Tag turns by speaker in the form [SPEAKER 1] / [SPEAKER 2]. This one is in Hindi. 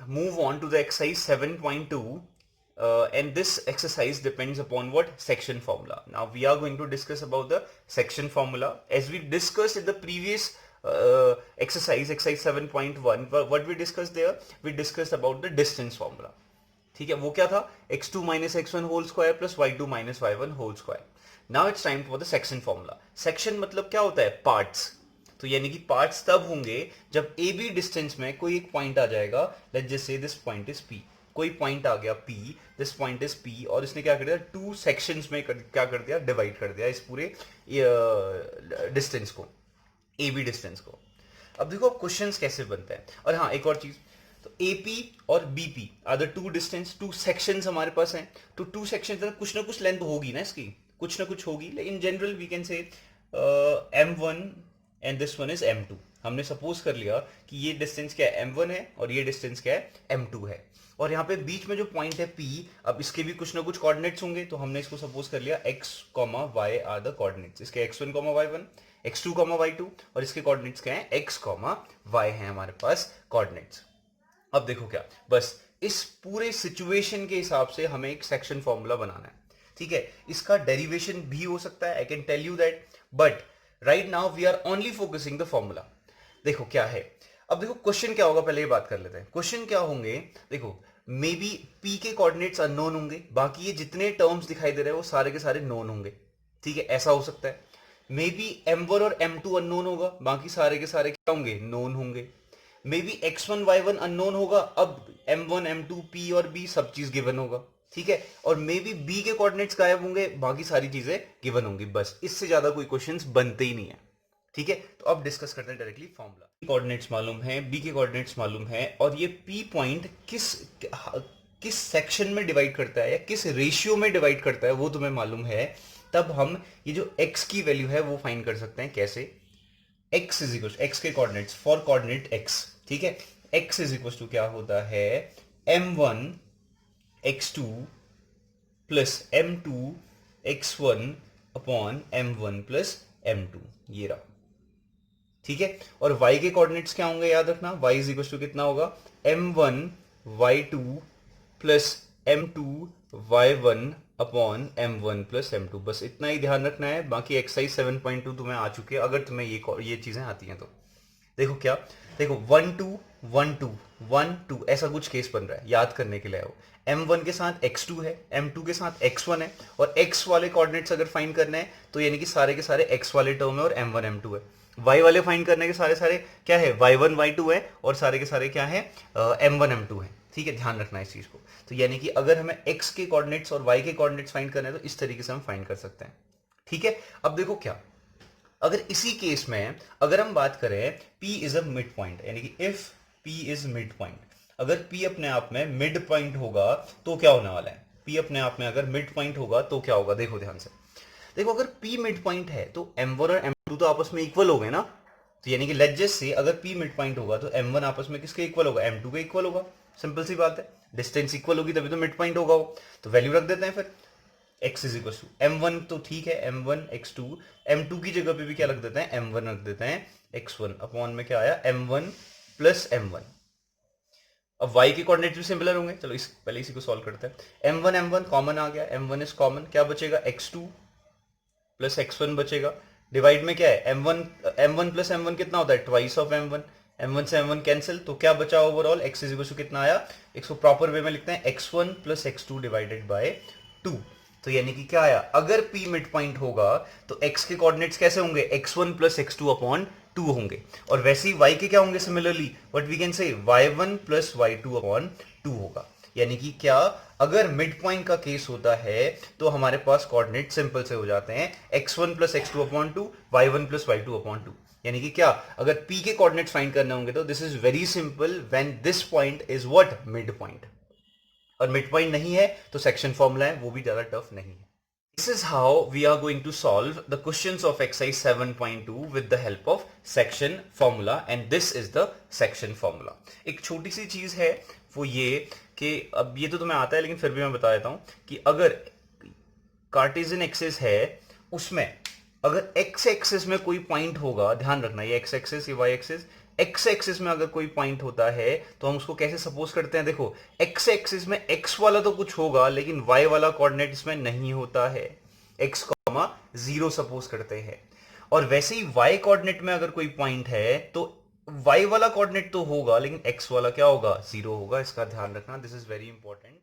[SPEAKER 1] move on to the exercise 7.2, and this exercise depends upon what? Section formula. Now we are going to discuss about the section formula. As we discussed in the previous exercise 7.1, what we discussed there? We discussed about the distance formula. ठीक है, वो क्या था? x2 minus x1 whole square plus y2 minus y1 whole square. Now it's time for the section formula. Section मतलब क्या होता है? पार्ट्स. तो यानी कि पार्ट्स तब होंगे जब ए बी डिस्टेंस में कोई एक पॉइंट आ जाएगा. Let's just say this point is P. कोई पॉइंट आ गया P, this point is P, और इसने क्या कर दिया? टू सेक्शंस में क्या कर दिया? डिवाइड कर दिया इस पूरे डिस्टेंस को, ए बी डिस्टेंस को. अब देखो अब क्वेश्चंस कैसे बनते हैं. और हाँ, एक और चीज, तो AP और BP are the two distance, two sections हमारे पास हैं. तो टू सेक्शंस में कुछ ना कुछ लेंथ होगी ना इसकी, कुछ ना कुछ होगी. In general we can say M1 and this one is M2. हमने सपोज कर लिया कि ये डिस्टेंस क्या है? M1 है, और ये डिस्टेंस क्या है? M2 है. और यहाँ पे बीच में जो पॉइंट है P, अब इसके भी कुछ ना कुछ कोऑर्डिनेट्स होंगे. तो हमने इसको सपोज कर लिया x, y are the coordinates. इसके x1, y1, x2, y2, और इसके कोऑर्डिनेट्स क्या है? x, y है हमारे पास कोऑर्डिनेट्स. अब देखो क्या, बस इस पूरे सिचुएशन के हिसाब से हमें एक सेक्शन फॉर्मूला बनाना है. ठीक है, इसका डेरिवेशन भी हो सकता है, I can tell you that, but right now we are only focusing the formula. देखो क्या है. अब देखो क्वेश्चन क्या होगा, पहले ये बात कर लेते हैं. क्वेश्चन क्या होंगे? देखो, मे बी P के कोऑर्डिनेट्स अननोन होंगे, बाकी ये जितने टर्म्स दिखाई दे रहे हैं वो सारे के सारे नोन होंगे. ठीक है, ऐसा हो सकता है. मे बी M1 और M2 अननोन होगा, बाकी सारे के सारे क्या होंगे? नोन होंगे. May be x1 y1 unknown होगा, अब M1 M2 P और B सब चीज गिवन होगा. ठीक है, और मे बी B के कोऑर्डिनेट्स गायब होंगे, बाकी सारी चीजें गिवन होंगी. बस इससे ज्यादा कोई क्वेश्चंस बनते ही नहीं है. ठीक है, तो अब डिस्कस करते हैं डायरेक्टली फॉर्मूला. कोऑर्डिनेट्स मालूम है, B के कोऑर्डिनेट्स मालूम है, और ये P पॉइंट किस सेक्शन में डिवाइड करता है या किस रेशियो में डिवाइड करता है वो तुम्हें मालूम है. तब हम ये जो x की वैल्यू है वो फाइंड कर सकते हैं. कैसे? x इज इक्वल x के कोऑर्डिनेट्स फॉर कोऑर्डिनेट x. ठीक है, x इज इक्वल टू क्या होता है? m1 x2 plus m2 x1 upon m1 plus m2. ये रहा. ठीक है, और y के कोऑर्डिनेट्स क्या होंगे? याद रखना, y इज इक्वल टू कितना होगा? m1 y2 plus m2 y1 upon m1 plus m2. बस इतना ही ध्यान रखना है. बाकी एक्सरसाइज 7.2 तुम्हें आ चुकी है, अगर तुम्हें ये चीजें आती हैं तो. देखो क्या, देखो 1 2 1 2 1 2 ऐसा कुछ केस बन रहा है. याद करने के लिए आओ, m1 के साथ x2 है, m2 के साथ x1 है, और x वाले कोऑर्डिनेट्स अगर फाइंड करने हैं तो यानी कि सारे के सारे x वाले टर्म है और m1 m2 है. y वाले फाइंड करने के सारे सारे क्या है? y1 y2 है, और सारे के सारे क्या है? m1 m2 है. ठीक है, ध्यान रखना इस चीज को. तो यानी कि अगर हमें x के कोऑर्डिनेट्स और y के कोऑर्डिनेट्स फाइंड करने हैं तो इस तरीके से हम फाइंड कर सकते हैं. ठीक है, अब देखो क्या, अगर इसी केस में अगर हम बात करें P is a mid point, यानी कि if P is mid point, अगर P अपने आप में मिड पॉइंट होगा तो क्या होने वाला है? P अपने आप में अगर मिड पॉइंट होगा तो क्या होगा? देखो ध्यान से. देखो, अगर P मिड पॉइंट है तो M1 और M2 तो आपस में इक्वल हो गए ना. तो यानी कि लेट्स जस्ट से अगर P मिड पॉइंट होगा तो M1 आपस में किसके इक्वल होगा? M2 के इक्वल होगा. सिंपल सी बात है, डिस्टेंस इक्वल होगी तभी तो मिड पॉइंट होगा वो. तो वैल्यू रख देते हैं फिर. x is equal to m1, तो ठीक है m1 x2, m2 की जगह पे भी क्या रख देते हैं? m1 रख देते हैं. x1 अपॉन में क्या आया? m1 plus m1. अब y के कोऑर्डिनेट्स भी सिमिलर होंगे. चलो पहले इसी को सॉल्व करते हैं. m1 कॉमन आ गया, m1 इज कॉमन, क्या बचेगा? x2 प्लस x1 बचेगा. डिवाइड में क्या है? m1 प्लस m1 कितना होता है? Twice of m1. m1 से m1 कैंसिल, तो क्या बचा overall? x is equal to कितना आया? इसको प्रॉपर वे में लिखते हैं x1 plus x2 divided by 2. तो यानी कि क्या आया? अगर P मिड पॉइंट होगा तो x के कोऑर्डिनेट्स कैसे होंगे? x1 प्लस x2 अपॉन 2 होंगे. और वैसे ही y के क्या होंगे? Similarly what we can say y1 plus y2 upon 2 होगा. यानी कि क्या, अगर मिड पॉइंट का केस होता है तो हमारे पास कोऑर्डिनेट सिंपल से हो जाते हैं x1 plus x2 upon 2, y1 plus y2 upon 2. यानी कि क्या, अगर P के कोऑर्डिनेट्स फाइंड करने होंगे तो this is very simple when this point is what? Mid point. और मिड पॉइंट नहीं है तो सेक्शन फॉर्मूला है वो भी ज्यादा टफ नहीं है. This is how we are going to solve the questions of exercise 7.2 with the help of section formula, and this is the section formula. एक छोटी सी चीज है वो ये कि अब ये तो तुम्हें आता है लेकिन फिर भी मैं बता देता हूं कि अगर कार्टेशियन एक्सिस है उसमें अगर x एक्सिस में कोई पॉइंट होगा, ध्यान रखना ये x एक्सिस ये y एक्सिस, एक्स एक्सिस में अगर कोई पॉइंट होता है तो हम उसको कैसे सपोज करते हैं, देखो एक्स एक्सिस में एक्स वाला तो कुछ होगा लेकिन वाई वाला कोऑर्डिनेट इसमें नहीं होता है, एक्स कॉमा 0 सपोज करते हैं। और वैसे ही वाई कोऑर्डिनेट में अगर कोई पॉइंट है तो वाई वाला कोऑर्डिनेट तो होगा लेकिन एक्स वाला क्या होगा, 0 होगा। इसका ध्यान रखना, दिस इज वेरी इंपॉर्टेंट।